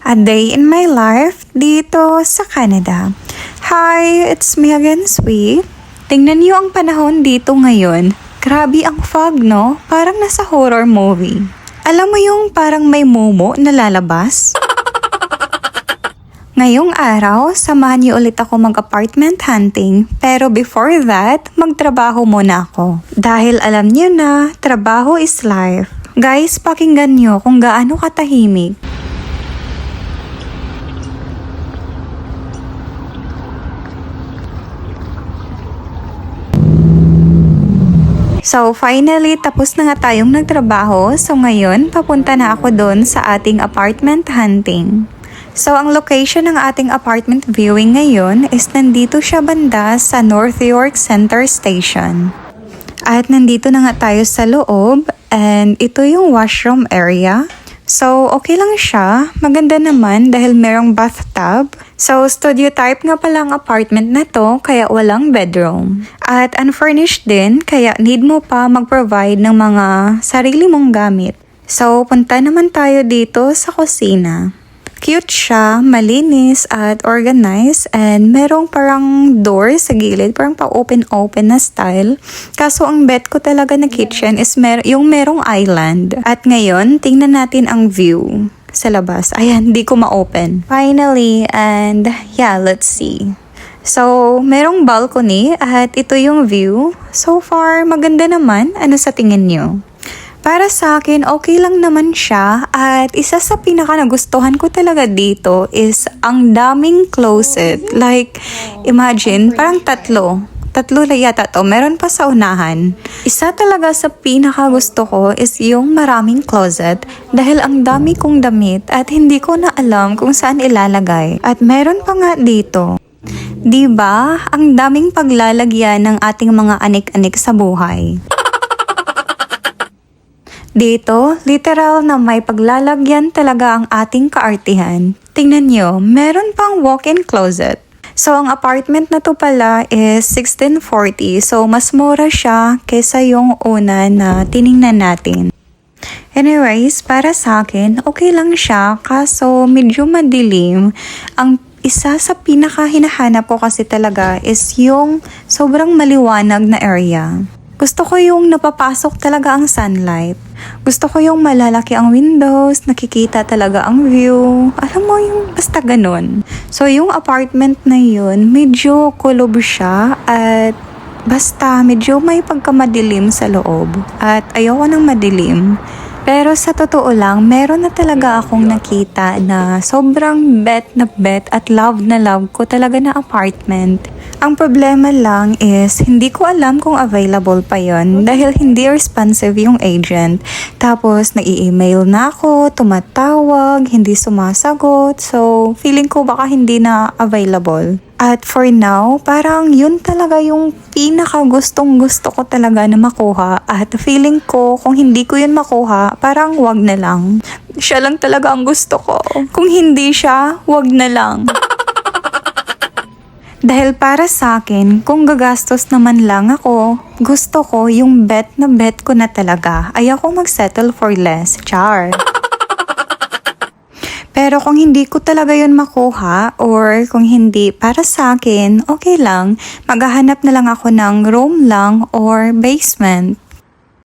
A day in my life dito sa Canada. Hi, it's me again, sweet. Tingnan niyo ang panahon dito ngayon. Grabe ang fog, no? Parang nasa horror movie. Alam mo yung parang may momo na lalabas? Ngayong araw, samahan niyo ulit ako mag-apartment hunting. Pero before that, magtrabaho muna ako. Dahil alam niyo na, trabaho is life. Guys, pakinggan niyo kung gaano katahimik. So finally, tapos na nga tayong nagtrabaho. So ngayon, papunta na ako doon sa ating apartment hunting. So ang location ng ating apartment viewing ngayon is nandito siya banda sa North York Center Station. At nandito na nga tayo sa loob and ito yung washroom area. So okay lang siya, maganda naman dahil merong bathtub. So studio type nga pala ang apartment na to kaya walang bedroom. At unfurnished din kaya need mo pa mag-provide ng mga sarili mong gamit. So punta naman tayo dito sa kusina. Cute siya, malinis at organized and merong parang door sa gilid, parang pa-open-open na style. Kaso ang bet ko talaga na kitchen is yung merong island. At ngayon, tingnan natin ang view sa labas. Ayan, di ko ma-open. Finally, and yeah, let's see. So, merong balcony at ito yung view. So far, maganda naman. Ano sa tingin nyo? Para sa akin, okay lang naman siya at isa sa pinaka nagustuhan ko talaga dito is ang daming closet. Like, imagine, parang tatlo lang yata to. Meron pa sa unahan. Isa talaga sa pinaka gusto ko is yung maraming closet dahil ang dami kong damit at hindi ko na alam kung saan ilalagay. At meron pa nga dito. Diba? Ang daming paglalagyan ng ating mga anik-anik sa buhay. Dito, literal na may paglalagyan talaga ang ating kaartihan. Tingnan nyo, meron pang walk-in closet. So, ang apartment na to pala is $1640. So, mas mura siya kesa yung una na tiningnan natin. Anyways, para sa akin, okay lang siya kaso medyo madilim. Ang isa sa pinaka hinahanap ko kasi talaga is yung sobrang maliwanag na area. Gusto ko yung napapasok talaga ang sunlight. Gusto ko yung malalaki ang windows, nakikita talaga ang view. Alam mo yung basta ganun. So yung apartment na yun, medyo kulob siya at basta medyo may pagkamadilim sa loob. At ayoko ng madilim. Pero sa totoo lang, meron na talaga akong nakita na sobrang bet at love na love ko talaga na apartment. Ang problema lang is hindi ko alam kung available pa yon dahil hindi responsive yung agent. Tapos nai-email na ako, tumatawag, hindi sumasagot. So feeling ko baka hindi na available. At for now, parang yun talaga yung pinaka gustong gusto ko talaga na makuha. At feeling ko kung hindi ko yun makuha, parang wag na lang. Siya lang talaga ang gusto ko. Kung hindi siya, wag na lang. Dahil para sa akin, kung gagastos naman lang ako, gusto ko yung bet ko na talaga. Ayoko mag-settle for less. Char. Pero kung hindi ko talaga yun makuha or kung hindi para sa akin, okay lang. Maghahanap na lang ako ng room lang or basement.